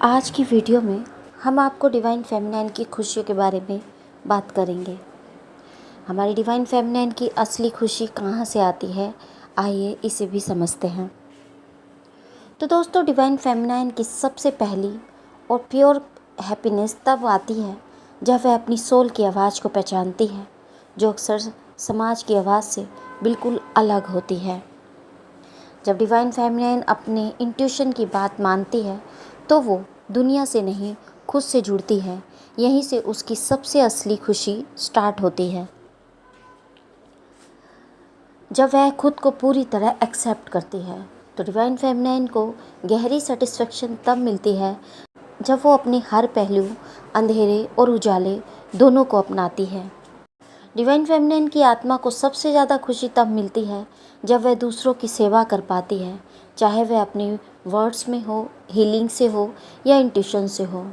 आज की वीडियो में हम आपको डिवाइन फेमिनाइन की खुशियों के बारे में बात करेंगे। हमारी डिवाइन फेमिनाइन की असली खुशी कहाँ से आती है, आइए इसे भी समझते हैं। तो दोस्तों, डिवाइन फेमिनाइन की सबसे पहली और प्योर हैप्पीनेस तब आती है जब वह अपनी सोल की आवाज़ को पहचानती है, जो अक्सर समाज की आवाज़ से बिल्कुल अलग होती है। जब डिवाइन फेमिनाइन अपने इंट्यूशन की बात मानती है तो वो दुनिया से नहीं, खुद से जुड़ती है। यहीं से उसकी सबसे असली खुशी स्टार्ट होती है, जब वह खुद को पूरी तरह एक्सेप्ट करती है। तो डिवाइन फेमिनाइन को गहरी सेटिस्फेक्शन तब मिलती है जब वो अपने हर पहलू, अंधेरे और उजाले दोनों को अपनाती है। डिवाइन फेमिनाइन की आत्मा को सबसे ज़्यादा खुशी तब मिलती है जब वह दूसरों की सेवा कर पाती है, चाहे वह अपने वर्ड्स में हो, हीलिंग से हो या इंट्यूशन से हो।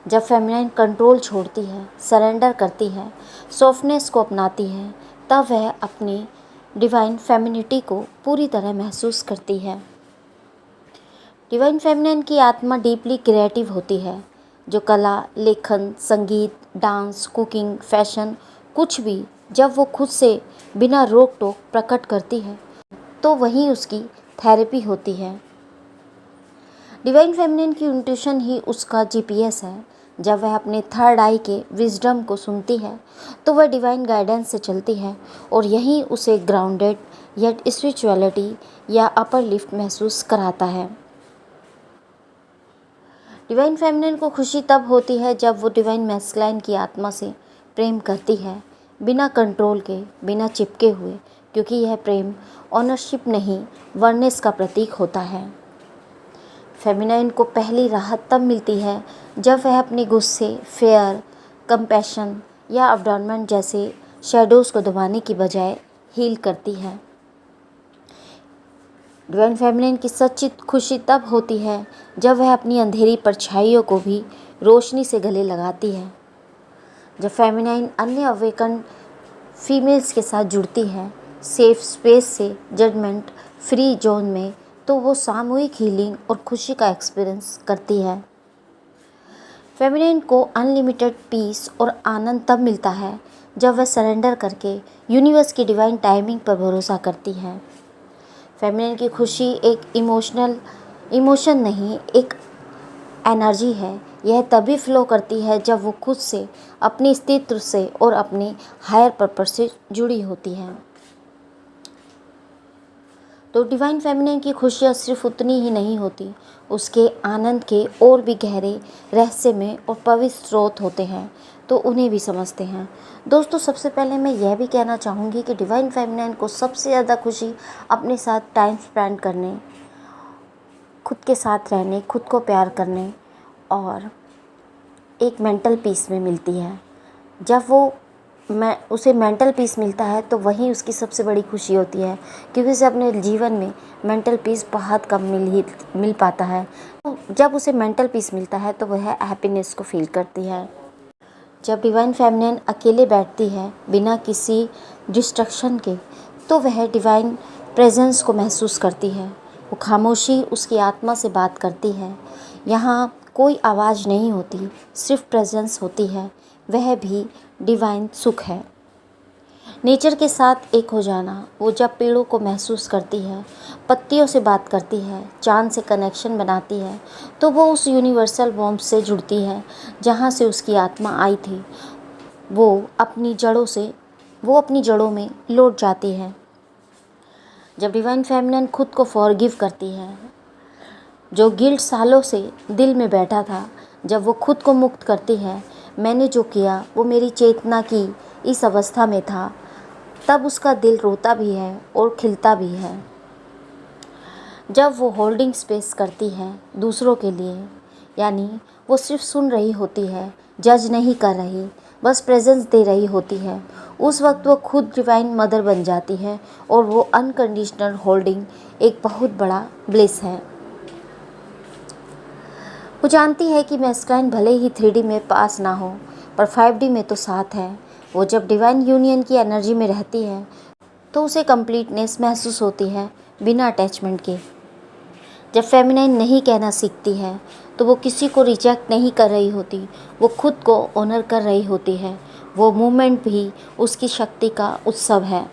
जब फेमिनाइन कंट्रोल छोड़ती है, सरेंडर करती है, सॉफ्टनेस को अपनाती है, तब वह अपनी डिवाइन फेमिनिटी को पूरी तरह महसूस करती है। डिवाइन फेमिनाइन की आत्मा डीपली क्रिएटिव होती है, जो कला, लेखन, संगीत, डांस, कुकिंग, फैशन, कुछ भी जब वो खुद से बिना रोक टोक प्रकट करती है तो वही उसकी थेरेपी होती है। डिवाइन फेमिनिन की इंट्यूशन ही उसका जीपीएस है। जब वह अपने थर्ड आई के विजडम को सुनती है तो वह डिवाइन गाइडेंस से चलती है और यही उसे ग्राउंडेड येट स्पिरिचुअलिटी या अपर लिफ्ट महसूस कराता है। डिवाइन फेमिनिन को खुशी तब होती है जब वो डिवाइन मैस्कुलाइन की आत्मा से प्रेम करती है, बिना कंट्रोल के, बिना चिपके हुए, क्योंकि यह प्रेम ऑनरशिप नहीं, वर्नेस का प्रतीक होता है। फेमिनाइन को पहली राहत तब मिलती है जब वह अपने गुस्से, फेयर, कंपैशन या अबडॉर्मेंट जैसे शैडोज़ को दबाने की बजाय हील करती है। डिवाइन फेमिनिन की सच्ची खुशी तब होती है जब वह अपनी अंधेरी परछाइयों को भी रोशनी से गले लगाती है। जब फेमिनाइन अन्य अवेकन फीमेल्स के साथ जुड़ती है, सेफ स्पेस से जजमेंट फ्री जोन में, तो वो सामूहिक हीलिंग और खुशी का एक्सपीरियंस करती है। फेमिनाइन को अनलिमिटेड पीस और आनंद तब मिलता है जब वह सरेंडर करके यूनिवर्स की डिवाइन टाइमिंग पर भरोसा करती है। फेमिनाइन की खुशी एक इमोशन नहीं, एक एनर्जी है। यह तभी फ्लो करती है जब वो खुद से, अपने अस्तित्व से और अपने हायर पर्पस से जुड़ी होती है। तो डिवाइन फेमिनिन की खुशियाँ सिर्फ उतनी ही नहीं होती, उसके आनंद के और भी गहरे, रहस्यमय और पवित्र स्रोत होते हैं, तो उन्हें भी समझते हैं। दोस्तों, सबसे पहले मैं यह भी कहना चाहूँगी कि डिवाइन फेमिनिन को सबसे ज़्यादा खुशी अपने साथ टाइम स्पेंड करने, खुद के साथ रहने, खुद को प्यार करने और एक मेंटल पीस में मिलती है। जब उसे मेंटल पीस मिलता है तो वही उसकी सबसे बड़ी खुशी होती है, क्योंकि उसे अपने जीवन में मेंटल पीस बहुत कम मिल पाता है। तो जब उसे मेंटल पीस मिलता है तो वह हैप्पीनेस को फील करती है। जब डिवाइन फेमिनिन अकेले बैठती है बिना किसी डिस्ट्रक्शन के, तो वह डिवाइन प्रेजेंस को महसूस करती है। वो खामोशी उसकी आत्मा से बात करती है। यहाँ कोई आवाज़ नहीं होती, सिर्फ प्रेजेंस होती है। वह भी डिवाइन सुख है। नेचर के साथ एक हो जाना, वो जब पेड़ों को महसूस करती है, पत्तियों से बात करती है, चांद से कनेक्शन बनाती है, तो वो उस यूनिवर्सल वार्मथ से जुड़ती है जहाँ से उसकी आत्मा आई थी। वो अपनी जड़ों में लौट जाती है। जब डिवाइन फेमिनिन खुद को फॉरगिव करती है, जो गिल्ट सालों से दिल में बैठा था, जब वो खुद को मुक्त करती है, मैंने जो किया वो मेरी चेतना की इस अवस्था में था, तब उसका दिल रोता भी है और खिलता भी है। जब वो होल्डिंग स्पेस करती है दूसरों के लिए, यानी वो सिर्फ सुन रही होती है, जज नहीं कर रही, बस प्रेजेंस दे रही होती है, उस वक्त वो खुद डिवाइन मदर बन जाती है और वो अनकंडीशनल होल्डिंग एक बहुत बड़ा ब्लिस है। वो जानती है कि मैस्कुलाइन भले ही 3D में पास ना हो, पर 5D में तो साथ है। वो जब डिवाइन यूनियन की एनर्जी में रहती है तो उसे कंप्लीटनेस महसूस होती है, बिना अटैचमेंट के। जब फेमिनाइन नहीं कहना सीखती है तो वो किसी को रिजेक्ट नहीं कर रही होती, वो खुद को ऑनर कर रही होती है। वो मूवमेंट भी उसकी शक्ति का उत्सव है।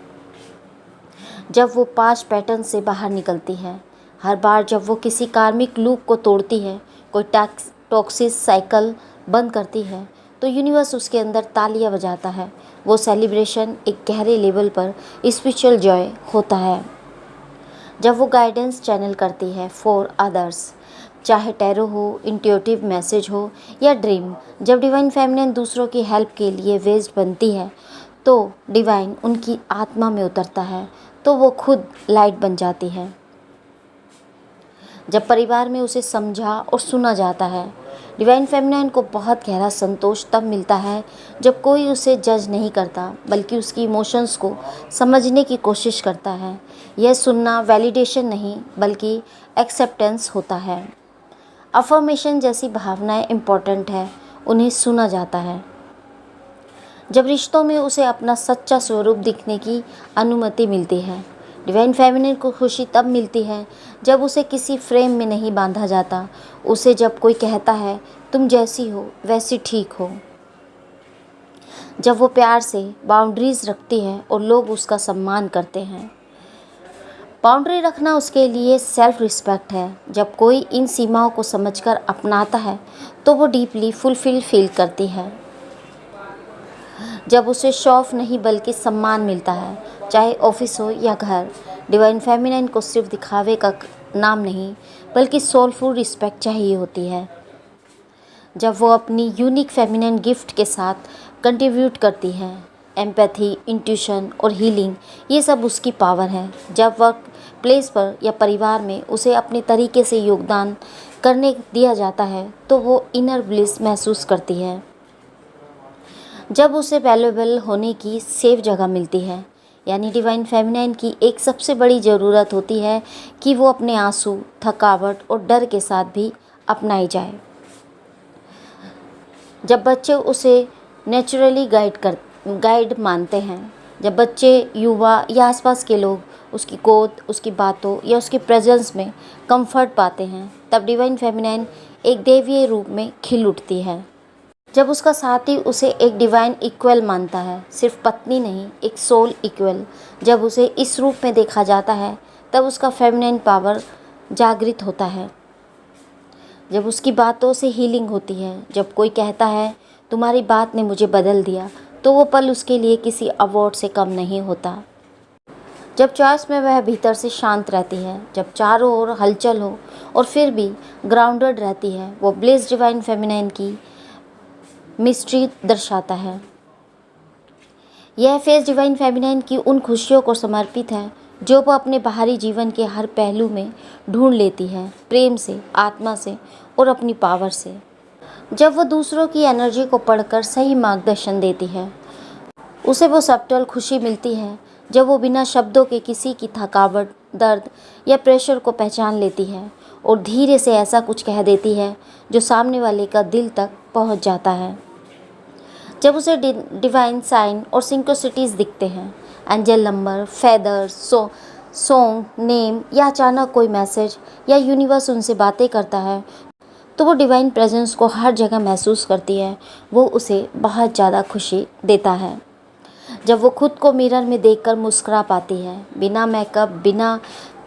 जब वो 5 पैटर्न से बाहर निकलती है, हर बार जब वो किसी कार्मिक लूप को तोड़ती है, कोई टॉक्सिक साइकिल बंद करती है, तो यूनिवर्स उसके अंदर तालियां बजाता है। वो सेलिब्रेशन एक गहरे लेवल पर स्पिरिचुअल जॉय होता है। जब वो गाइडेंस चैनल करती है फॉर अदर्स, चाहे टैरो हो, इंट्यूटिव मैसेज हो या ड्रीम, जब डिवाइन फेमिनिन दूसरों की हेल्प के लिए वेस्ट बनती है तो डिवाइन उनकी आत्मा में उतरता है, तो वो खुद लाइट बन जाती है। जब परिवार में उसे समझा और सुना जाता है, डिवाइन फेमिनिन को बहुत गहरा संतोष तब मिलता है जब कोई उसे जज नहीं करता, बल्कि उसकी इमोशंस को समझने की कोशिश करता है। यह सुनना वैलिडेशन नहीं बल्कि एक्सेप्टेंस होता है। अफर्मेशन जैसी भावनाएं इम्पॉर्टेंट है, उन्हें सुना जाता है। जब रिश्तों में उसे अपना सच्चा स्वरूप दिखने की अनुमति मिलती है। डिवाइन फेमिनिन को खुशी तब मिलती है जब उसे किसी फ्रेम में नहीं बांधा जाता। उसे जब कोई कहता है तुम जैसी हो वैसी ठीक हो, जब वो प्यार से बाउंड्रीज रखती है और लोग उसका सम्मान करते हैं। बाउंड्री रखना उसके लिए सेल्फ रिस्पेक्ट है। जब कोई इन सीमाओं को समझकर अपनाता है तो वो डीपली फुलफिल फील करती है। जब उसे शौफ नहीं बल्कि सम्मान मिलता है, चाहे ऑफिस हो या घर। डिवाइन फेमिनिन को सिर्फ दिखावे का नाम नहीं बल्कि सोलफुल रिस्पेक्ट चाहिए होती है। जब वो अपनी यूनिक फेमिनिन गिफ्ट के साथ कंट्रीब्यूट करती है, एम्पैथी, इंट्यूशन और हीलिंग, ये सब उसकी पावर है। जब वर्क प्लेस पर या परिवार में उसे अपने तरीके से योगदान करने दिया जाता है तो वो इनर ब्लिस महसूस करती है। जब उसे वैल्यूएबल होने की सेफ जगह मिलती है, यानी डिवाइन फेमिनिन की एक सबसे बड़ी ज़रूरत होती है कि वो अपने आंसू, थकावट और डर के साथ भी अपनाई जाए। जब बच्चे उसे नेचुरली गाइड मानते हैं, जब बच्चे, युवा या आसपास के लोग उसकी गोद, उसकी बातों या उसकी प्रेजेंस में कंफर्ट पाते हैं, तब डिवाइन फेमिनिन एक देवीय रूप में खिल उठती है। जब उसका साथी उसे एक डिवाइन इक्वल मानता है, सिर्फ पत्नी नहीं, एक सोल इक्वल, जब उसे इस रूप में देखा जाता है तब उसका फेमिनिन पावर जागृत होता है। जब उसकी बातों से हीलिंग होती है, जब कोई कहता है तुम्हारी बात ने मुझे बदल दिया, तो वो पल उसके लिए किसी अवार्ड से कम नहीं होता। जब चॉइस में वह भीतर से शांत रहती है, जब चारों ओर हलचल हो और फिर भी ग्राउंडेड रहती है, वो ब्लिस डिवाइन फेमिनिन की मिस्ट्री दर्शाता है। यह फेज डिवाइन फेमिनिन की उन खुशियों को समर्पित है जो वो अपने बाहरी जीवन के हर पहलू में ढूंढ लेती है, प्रेम से, आत्मा से और अपनी पावर से। जब वो दूसरों की एनर्जी को पढ़कर सही मार्गदर्शन देती है, उसे वो सब्टल खुशी मिलती है जब वो बिना शब्दों के किसी की थकावट, दर्द या प्रेशर को पहचान लेती है और धीरे से ऐसा कुछ कह देती है जो सामने वाले का दिल तक पहुंच जाता है। जब उसे डिवाइन साइन और सिंक्रोसिटीज़ दिखते हैं, angel number, feathers, song, name या अचानक कोई मैसेज या यूनिवर्स उनसे बातें करता है, तो वो डिवाइन प्रेजेंस को हर जगह महसूस करती है। वो उसे बहुत ज़्यादा खुशी देता है। जब वो खुद को मिरर में देखकर मुस्कुरा पाती है, बिना मेकअप, बिना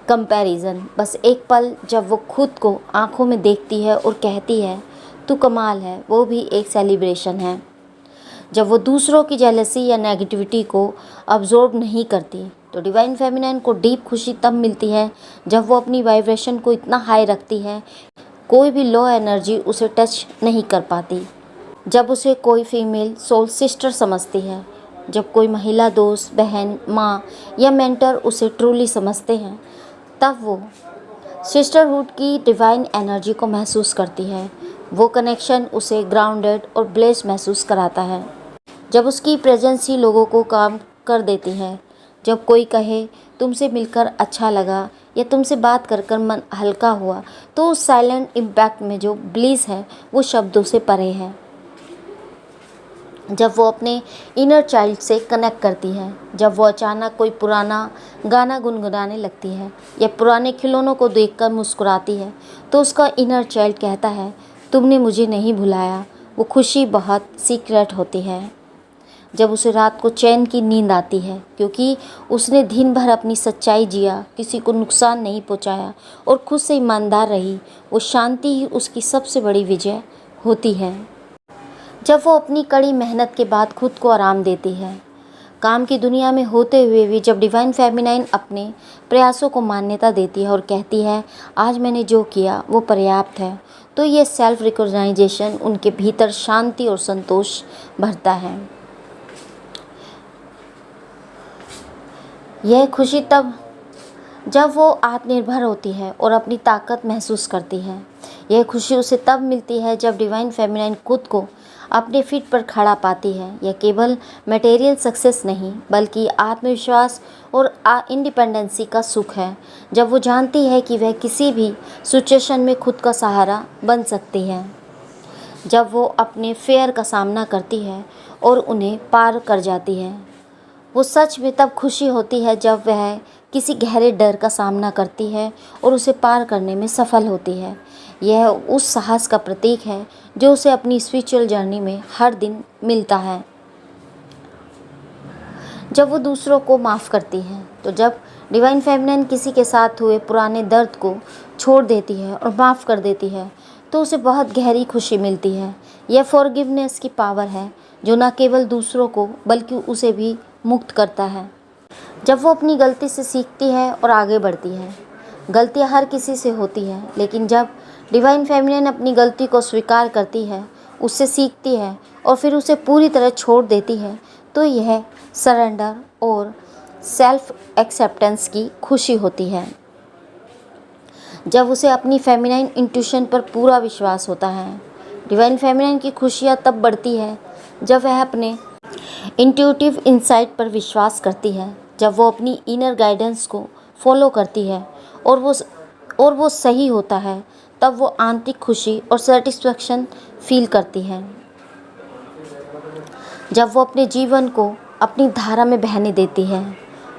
कंपैरिजन, बस एक पल जब वो खुद को आंखों में देखती है और कहती है तू कमाल है, वो भी एक सेलिब्रेशन है। जब वो दूसरों की जेलसी या नेगेटिविटी को अब्जॉर्ब नहीं करती, तो डिवाइन फेमिनिन को डीप खुशी तब मिलती है जब वो अपनी वाइब्रेशन को इतना हाई रखती है कोई भी लो एनर्जी उसे टच नहीं कर पाती। जब उसे कोई फीमेल सोल सिस्टर समझती है, जब कोई महिला दोस्त, बहन, माँ या मेंटर उसे ट्रूली समझते हैं, तब वो सिस्टरहुड की डिवाइन एनर्जी को महसूस करती है। वो कनेक्शन उसे ग्राउंडेड और ब्लेस्ड महसूस कराता है। जब उसकी प्रेजेंस ही लोगों को काम कर देती है, जब कोई कहे तुमसे मिलकर अच्छा लगा या तुमसे बात कर कर मन हल्का हुआ, तो उस साइलेंट इम्पैक्ट में जो ब्लिस है वो शब्दों से परे है। जब वो अपने इनर चाइल्ड से कनेक्ट करती है, जब वो अचानक कोई पुराना गाना गुनगुनाने लगती है या पुराने खिलौनों को देखकर मुस्कुराती है, तो उसका इनर चाइल्ड कहता है, तुमने मुझे नहीं भुलाया। वो खुशी बहुत सीक्रेट होती है। जब उसे रात को चैन की नींद आती है क्योंकि उसने दिन भर अपनी सच्चाई जिया, किसी को नुकसान नहीं पहुंचाया और खुद से ईमानदार रही, वो शांति ही उसकी सबसे बड़ी विजय होती है। जब वो अपनी कड़ी मेहनत के बाद खुद को आराम देती है, काम की दुनिया में होते हुए भी जब डिवाइन फेमिनाइन अपने प्रयासों को मान्यता देती है और कहती है, आज मैंने जो किया वो पर्याप्त है, तो ये सेल्फ रिकॉग्नाइजेशन उनके भीतर शांति और संतोष भरता है। यह खुशी तब जब वो आत्मनिर्भर होती है और अपनी ताकत महसूस करती है। यह खुशी उसे तब मिलती है जब डिवाइन फेमिनाइन खुद को अपने फीट पर खड़ा पाती है। यह केवल मटेरियल सक्सेस नहीं बल्कि आत्मविश्वास और इंडिपेंडेंसी का सुख है, जब वो जानती है कि वह किसी भी सिचुएशन में खुद का सहारा बन सकती है। जब वो अपने फेयर का सामना करती है और उन्हें पार कर जाती है, वो सच में तब खुशी होती है जब वह किसी गहरे डर का सामना करती है और उसे पार करने में सफल होती है। यह उस साहस का प्रतीक है जो उसे अपनी स्पिरिचुअल जर्नी में हर दिन मिलता है। जब वो दूसरों को माफ़ करती है, तो जब डिवाइन फेमिनिन किसी के साथ हुए पुराने दर्द को छोड़ देती है और माफ़ कर देती है, तो उसे बहुत गहरी खुशी मिलती है। यह फॉरगिवनेस की पावर है जो न केवल दूसरों को बल्कि उसे भी मुक्त करता है। जब वो अपनी गलती से सीखती है और आगे बढ़ती है। गलतियाँ हर किसी से होती है, लेकिन जब डिवाइन फेमिनिन अपनी गलती को स्वीकार करती है, उससे सीखती है और फिर उसे पूरी तरह छोड़ देती है, तो यह सरेंडर और सेल्फ एक्सेप्टेंस की खुशी होती है। जब उसे अपनी फेमिनाइन इंट्यूशन पर पूरा विश्वास होता है। डिवाइन फेमिनाइन की खुशियाँ तब बढ़ती है जब वह अपने इंट्यूटिव इंसाइट पर विश्वास करती है, जब वो अपनी इनर गाइडेंस को फॉलो करती है और वो सही होता है, तब वो आंतरिक खुशी और सेटिस्फैक्शन फील करती है। जब वो अपने जीवन को अपनी धारा में बहने देती है,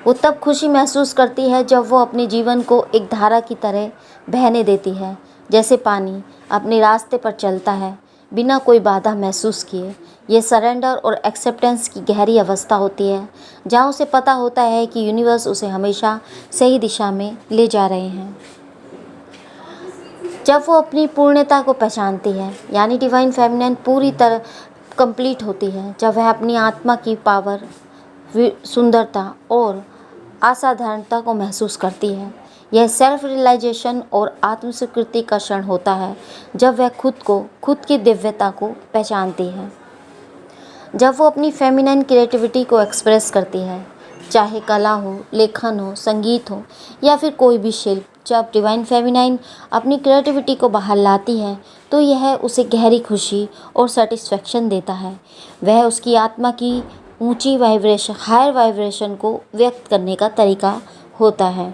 वो तब खुशी महसूस करती है जब वो अपने जीवन को एक धारा की तरह बहने देती है, जैसे पानी अपने रास्ते पर चलता है बिना कोई बाधा महसूस किए। ये सरेंडर और एक्सेप्टेंस की गहरी अवस्था होती है, जहाँ उसे पता होता है कि यूनिवर्स उसे हमेशा सही दिशा में ले जा रहे हैं। जब वो अपनी पूर्णता को पहचानती है, यानी डिवाइन फेमिनिन पूरी तरह कंप्लीट होती है, जब वह अपनी आत्मा की पावर, सुंदरता और असाधारणता को महसूस करती है। यह सेल्फ रियलाइजेशन और आत्मस्वीकृति का क्षण होता है, जब वह खुद की दिव्यता को पहचानती है। जब वो अपनी फेमिनाइन क्रिएटिविटी को एक्सप्रेस करती है, चाहे कला हो, लेखन हो, संगीत हो या फिर कोई भी शिल्प, जब डिवाइन फेमिनाइन अपनी क्रिएटिविटी को बाहर लाती है, तो यह उसे गहरी खुशी और सेटिस्फैक्शन देता है। वह उसकी आत्मा की ऊंची वाइब्रेशन, हायर वाइब्रेशन को व्यक्त करने का तरीका होता है।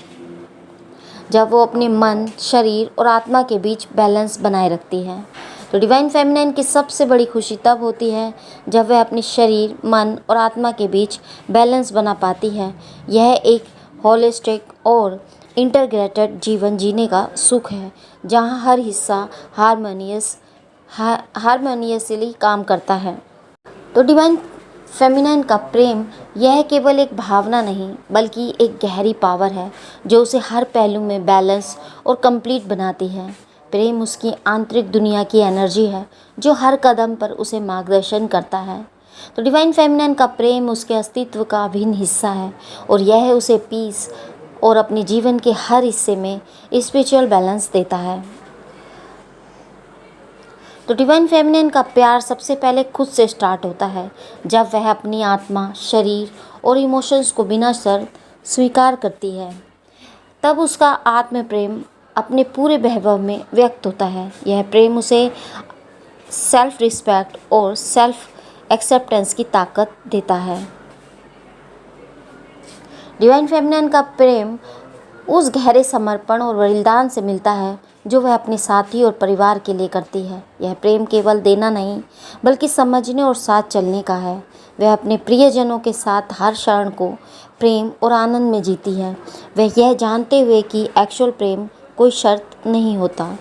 जब वो अपने मन, शरीर और आत्मा के बीच बैलेंस बनाए रखती है, तो डिवाइन फेमिनिन की सबसे बड़ी खुशी तब होती है जब वह अपने शरीर, मन और आत्मा के बीच बैलेंस बना पाती है। यह एक होलिस्टिक और इंटीग्रेटेड जीवन जीने का सुख है, जहाँ हर हिस्सा हारमोनियसली काम करता है। तो डिवाइन फेमिनाइन का प्रेम यह केवल एक भावना नहीं बल्कि एक गहरी पावर है जो उसे हर पहलू में बैलेंस और कंप्लीट बनाती है। प्रेम उसकी आंतरिक दुनिया की एनर्जी है जो हर कदम पर उसे मार्गदर्शन करता है। तो डिवाइन फेमिनाइन का प्रेम उसके अस्तित्व का अभिन्न हिस्सा है और यह उसे पीस और अपने जीवन के हर हिस्से में स्पिरिचुअल बैलेंस देता है। तो डिवाइन फेमिनिन का प्यार सबसे पहले खुद से स्टार्ट होता है, जब वह अपनी आत्मा, शरीर और इमोशंस को बिना शर्त स्वीकार करती है। तब उसका आत्म प्रेम अपने पूरे वैभव में व्यक्त होता है। यह प्रेम उसे सेल्फ रिस्पेक्ट और सेल्फ एक्सेप्टेंस की ताकत देता है। डिवाइन फेमिनिन का प्रेम उस गहरे समर्पण और बलिदान से मिलता है जो वह अपने साथी और परिवार के लिए करती है। यह प्रेम केवल देना नहीं बल्कि समझने और साथ चलने का है। वह अपने प्रियजनों के साथ हर क्षण को प्रेम और आनंद में जीती है, वह यह जानते हुए कि एक्चुअल प्रेम कोई शर्त नहीं होता।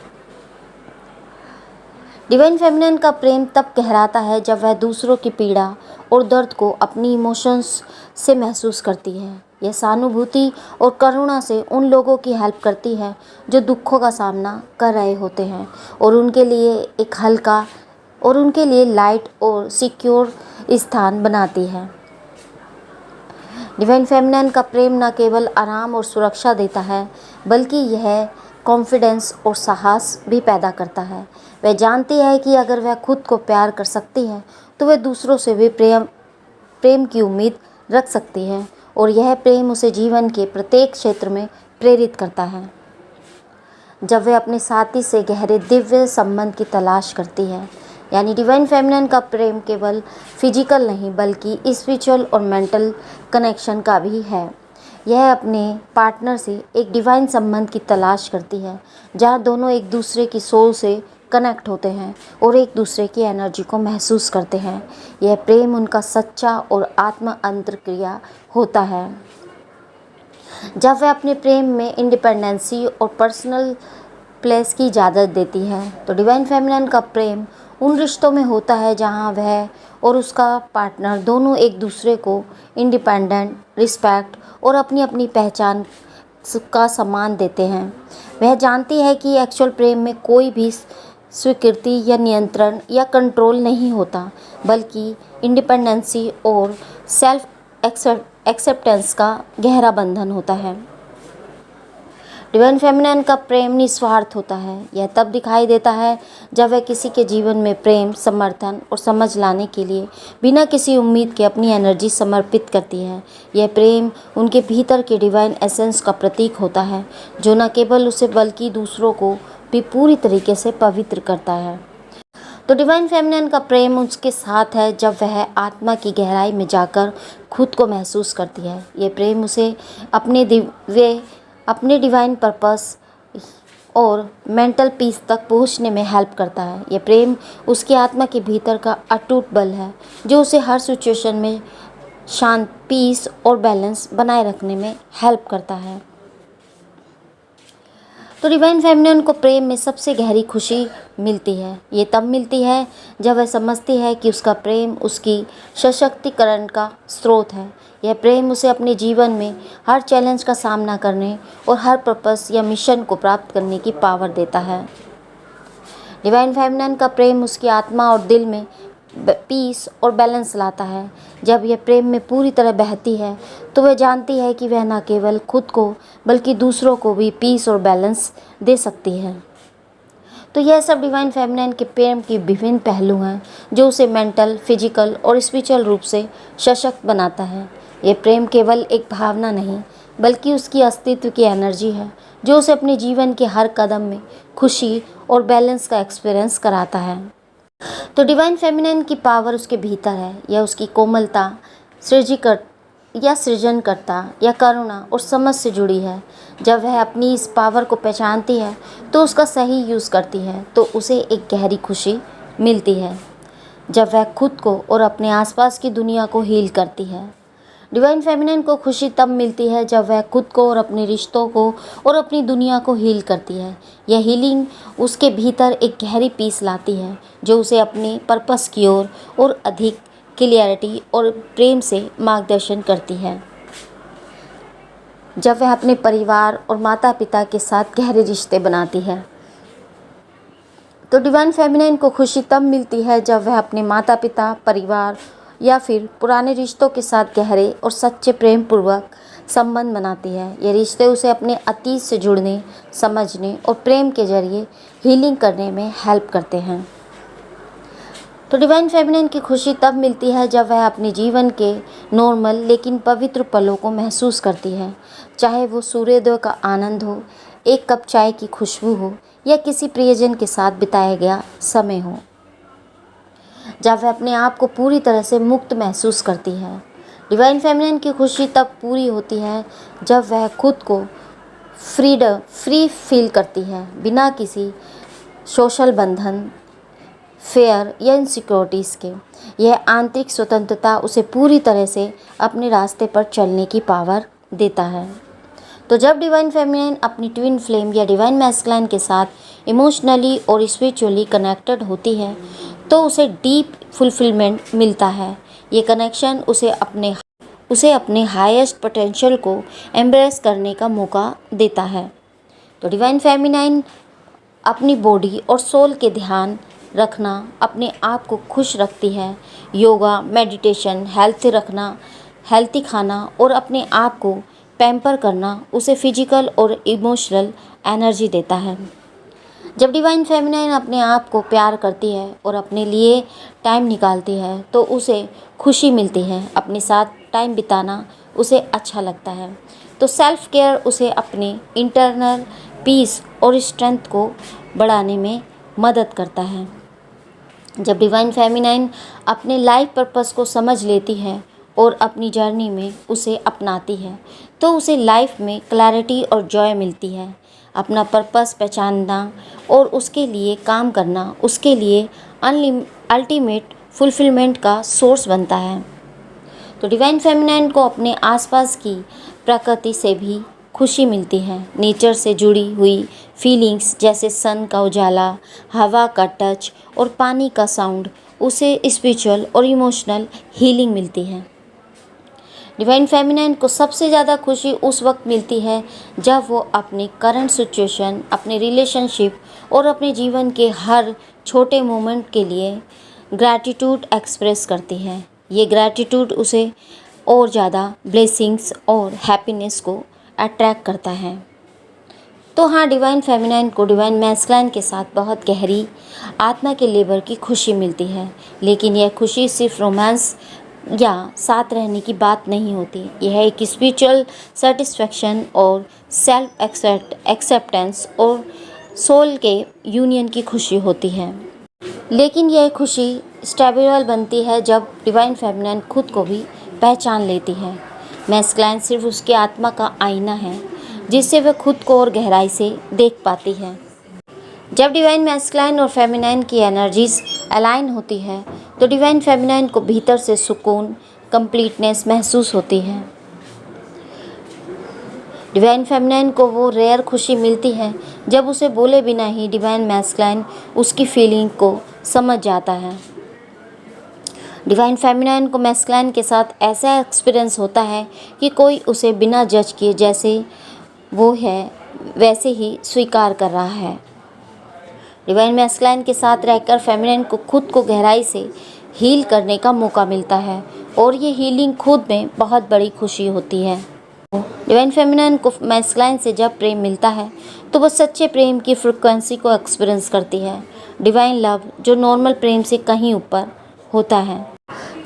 डिवाइन फेमिनिन का प्रेम तब कहलाता है जब वह दूसरों की पीड़ा और दर्द को अपनी इमोशंस से महसूस करती है। यह सहानुभूति और करुणा से उन लोगों की हेल्प करती है जो दुखों का सामना कर रहे होते हैं और उनके लिए एक हल्का और उनके लिए लाइट और सिक्योर स्थान बनाती है। डिवाइन फेमिनिन का प्रेम न केवल आराम और सुरक्षा देता है बल्कि यह कॉन्फिडेंस और साहस भी पैदा करता है। वह जानती है कि अगर वह खुद को प्यार कर सकती है तो वह दूसरों से भी प्रेम की उम्मीद रख सकती है और यह प्रेम उसे जीवन के प्रत्येक क्षेत्र में प्रेरित करता है। जब वह अपने साथी से गहरे दिव्य संबंध की तलाश करती है, यानी डिवाइन फेमिनिन का प्रेम केवल फिजिकल नहीं बल्कि स्पिरिचुअल और मेंटल कनेक्शन का भी है। यह अपने पार्टनर से एक डिवाइन संबंध की तलाश करती है जहाँ दोनों एक दूसरे की सोल से कनेक्ट होते हैं और एक दूसरे की एनर्जी को महसूस करते हैं। यह प्रेम उनका सच्चा और आत्म अंतर्क्रिया होता है। जब वह अपने प्रेम में इंडिपेंडेंसी और पर्सनल प्लेस की इजाज़त देती है तो डिवाइन फेमिनिन का प्रेम उन रिश्तों में होता है जहां वह और उसका पार्टनर दोनों एक दूसरे को इंडिपेंडेंट, रिस्पेक्ट और अपनी अपनी पहचान का सम्मान देते हैं। वह जानती है कि एक्चुअल प्रेम में कोई भी स्वीकृति या नियंत्रण या कंट्रोल नहीं होता बल्कि इंडिपेंडेंसी और सेल्फ एक्सेप्टेंस का गहरा बंधन होता है। डिवाइन फेमिनिन का प्रेम निस्वार्थ होता है। यह तब दिखाई देता है जब वह किसी के जीवन में प्रेम, समर्थन और समझ लाने के लिए बिना किसी उम्मीद के अपनी एनर्जी समर्पित करती है। यह प्रेम उनके भीतर के डिवाइन एसेंस का प्रतीक होता है जो न केवल उसे बल्कि दूसरों को भी पूरी तरीके से पवित्र करता है। तो डिवाइन फेमिनिन का प्रेम उसके साथ है जब वह आत्मा की गहराई में जाकर खुद को महसूस करती है। ये प्रेम उसे अपने डिवाइन पर्पस और मेंटल पीस तक पहुंचने में हेल्प करता है। ये प्रेम उसकी आत्मा के भीतर का अटूट बल है जो उसे हर सिचुएशन में शांत, पीस और बैलेंस बनाए रखने में हेल्प करता है। तो डिवाइन फेमिनिन को प्रेम में सबसे गहरी खुशी मिलती है। ये तब मिलती है जब वह समझती है कि उसका प्रेम उसकी सशक्तिकरण का स्रोत है। यह प्रेम उसे अपने जीवन में हर चैलेंज का सामना करने और हर पर्पस या मिशन को प्राप्त करने की पावर देता है। डिवाइन फेमिनिन का प्रेम उसकी आत्मा और दिल में पीस और बैलेंस लाता है। जब यह प्रेम में पूरी तरह बहती है तो वह जानती है कि वह न केवल खुद को बल्कि दूसरों को भी पीस और बैलेंस दे सकती है। तो यह सब डिवाइन फेमिनिन के प्रेम के विभिन्न पहलू हैं जो उसे मेंटल, फिजिकल और स्पिरिचुअल रूप से सशक्त बनाता है। यह प्रेम केवल एक भावना नहीं बल्कि उसकी अस्तित्व की एनर्जी है जो उसे अपने जीवन के हर कदम में खुशी और बैलेंस का एक्सपीरियंस कराता है। तो डिवाइन फेमिनिन की पावर उसके भीतर है। यह उसकी कोमलता, सृजनकर्ता या करुणा और समझ से जुड़ी है। जब वह अपनी इस पावर को पहचानती है तो उसका सही यूज़ करती है तो उसे एक गहरी खुशी मिलती है जब वह खुद को और अपने आसपास की दुनिया को हील करती है। डिवाइन फेमिनिन को खुशी तब मिलती है जब वह खुद को और अपने रिश्तों को और अपनी दुनिया को हील करती है। यह हीलिंग उसके भीतर एक गहरी पीस लाती है जो उसे अपने पर्पस की ओर और अधिक क्लियरिटी और प्रेम से मार्गदर्शन करती है। जब वह अपने परिवार और माता पिता के साथ गहरे रिश्ते बनाती है तो डिवाइन फेमिनिन को खुशी तब मिलती है जब वह अपने माता पिता, परिवार या फिर पुराने रिश्तों के साथ गहरे और सच्चे प्रेम पूर्वक संबंध बनाती है। ये रिश्ते उसे अपने अतीत से जुड़ने, समझने और प्रेम के जरिए हीलिंग करने में हेल्प करते हैं। तो डिवाइन फेमिनिन की खुशी तब मिलती है जब वह अपने जीवन के नॉर्मल लेकिन पवित्र पलों को महसूस करती है, चाहे वो सूर्योदय का आनंद हो, एक कप चाय की खुशबू हो या किसी प्रियजन के साथ बिताया गया समय हो। जब वह अपने आप को पूरी तरह से मुक्त महसूस करती है। डिवाइन फेमिनिन की खुशी तब पूरी होती है जब वह खुद को फ्री फील करती है, बिना किसी सोशल बंधन, फेयर या इनसिक्योरिटीज़ के। यह आंतरिक स्वतंत्रता उसे पूरी तरह से अपने रास्ते पर चलने की पावर देता है। तो जब डिवाइन फेमिनिन अपनी ट्विन फ्लेम या डिवाइन मैस्कुलाइन के साथ इमोशनली और स्पिरिचुअली कनेक्टेड होती है तो उसे डीप फुलफिलमेंट मिलता है। ये कनेक्शन उसे अपने हाईएस्ट पोटेंशियल को एम्ब्रेस करने का मौका देता है। तो डिवाइन फेमिनाइन अपनी बॉडी और सोल के ध्यान रखना, अपने आप को खुश रखती है। योगा, मेडिटेशन, हेल्थी खाना और अपने आप को पैम्पर करना उसे फिजिकल और इमोशनल एनर्जी देता है। जब डिवाइन फेमिनाइन अपने आप को प्यार करती है और अपने लिए टाइम निकालती है तो उसे खुशी मिलती है। अपने साथ टाइम बिताना उसे अच्छा लगता है। तो सेल्फ केयर उसे अपने इंटरनल पीस और स्ट्रेंथ को बढ़ाने में मदद करता है। जब डिवाइन फेमिनाइन अपने लाइफ पर्पस को समझ लेती है और अपनी जर्नी में उसे अपनाती है तो उसे लाइफ में क्लैरिटी और जॉय मिलती है। अपना पर्पस पहचानना और उसके लिए काम करना उसके लिए अल्टीमेट फुलफिलमेंट का सोर्स बनता है। तो डिवाइन फेमिनाइन को अपने आसपास की प्रकृति से भी खुशी मिलती है। नेचर से जुड़ी हुई फीलिंग्स जैसे सन का उजाला, हवा का टच और पानी का साउंड उसे स्पिरिचुअल और इमोशनल हीलिंग मिलती है। डिवाइन फेमिनाइन को सबसे ज़्यादा खुशी उस वक्त मिलती है जब वो अपनी करंट सिचुएशन, अपने रिलेशनशिप और अपने जीवन के हर छोटे मोमेंट के लिए ग्रैटिट्यूड एक्सप्रेस करती है। ये ग्रैटिट्यूड उसे और ज़्यादा ब्लेसिंग्स और हैप्पीनेस को अट्रैक्ट करता है। तो हाँ, डिवाइन फेमिनाइन को डिवाइन मैस्कुलाइन के साथ बहुत गहरी आत्मा के लेवल की खुशी मिलती है। लेकिन यह खुशी सिर्फ रोमांस या साथ रहने की बात नहीं होती। यह एक स्पिरिचुअल सेटिस्फैक्शन और सेल्फ एक्सेप्टेंस और सोल के यूनियन की खुशी होती है। लेकिन यह खुशी स्टेबल बनती है जब डिवाइन फेमिनाइन खुद को भी पहचान लेती है। मैस्कुलाइन सिर्फ उसकी आत्मा का आईना है जिससे वह खुद को और गहराई से देख पाती है। जब डिवाइन मैस्कुलाइन और फेमिनाइन की एनर्जीज अलाइन होती है तो डिवाइन फेमिनाइन को भीतर से सुकून, कंप्लीटनेस महसूस होती है। डिवाइन फेमिनाइन को वो रेयर खुशी मिलती है जब उसे बोले बिना ही डिवाइन मैस्कुलाइन उसकी फीलिंग को समझ जाता है। डिवाइन फेमिनाइन को मैस्कुलाइन के साथ ऐसा एक्सपीरियंस होता है कि कोई उसे बिना जज किए जैसे वो है वैसे ही स्वीकार कर रहा है। डिवाइन मैस्कुलाइन के साथ रहकर फेमिनाइन को खुद को गहराई से हील करने का मौका मिलता है और ये हीलिंग खुद में बहुत बड़ी खुशी होती है। डिवाइन फेमिनाइन को मैस्कुलाइन से जब प्रेम मिलता है तो वो सच्चे प्रेम की फ्रिक्वेंसी को एक्सपीरियंस करती है। डिवाइन लव जो नॉर्मल प्रेम से कहीं ऊपर होता है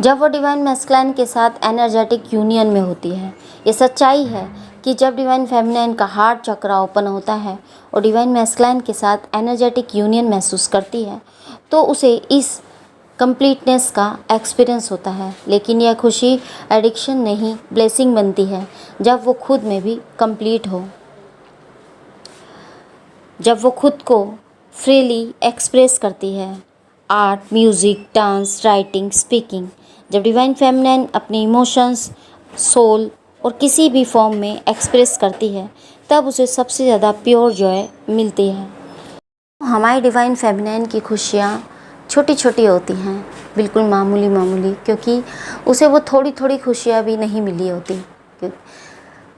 जब वो डिवाइन मैस्कुलाइन के साथ एनर्जेटिक यूनियन में होती है। ये सच्चाई है कि जब डिवाइन फेमिनाइन का हार्ट चक्रा ओपन होता है और डिवाइन मैस्कुलाइन के साथ एनर्जेटिक यूनियन महसूस करती है तो उसे इस कंप्लीटनेस का एक्सपीरियंस होता है। लेकिन यह खुशी एडिक्शन नहीं, ब्लेसिंग बनती है जब वो खुद में भी कंप्लीट हो, जब वो खुद को फ्रीली एक्सप्रेस करती है। Art, music, dance, writing, speaking. जब डिवाइन फेमिनाइन अपने इमोशंस, सोल और किसी भी फॉर्म में एक्सप्रेस करती है तब उसे सबसे ज़्यादा प्योर जॉय मिलती है। हमारी डिवाइन फेमिनाइन की खुशियाँ छोटी छोटी होती हैं, बिल्कुल मामूली, क्योंकि उसे वो थोड़ी थोड़ी खुशियाँ भी नहीं मिली होती।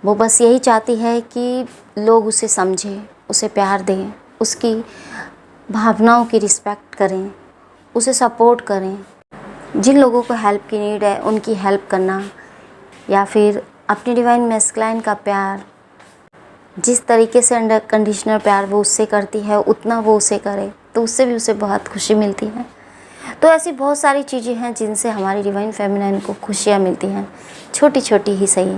वो बस यही चाहती है कि लोग उसे समझें, उसे प्यार दें, उसकी भावनाओं की रिस्पेक्ट करें, उसे सपोर्ट करें। जिन लोगों को हेल्प की नीड है उनकी हेल्प करना, या फिर अपनी डिवाइन मैस्कुलाइन का प्यार, जिस तरीके से अंडर कंडीशनल प्यार वो उससे करती है उतना वो उसे करे तो उससे भी उसे बहुत खुशी मिलती है। तो ऐसी बहुत सारी चीज़ें हैं जिनसे हमारी डिवाइन फेमिनाइन को खुशियाँ मिलती हैं, छोटी छोटी ही सही।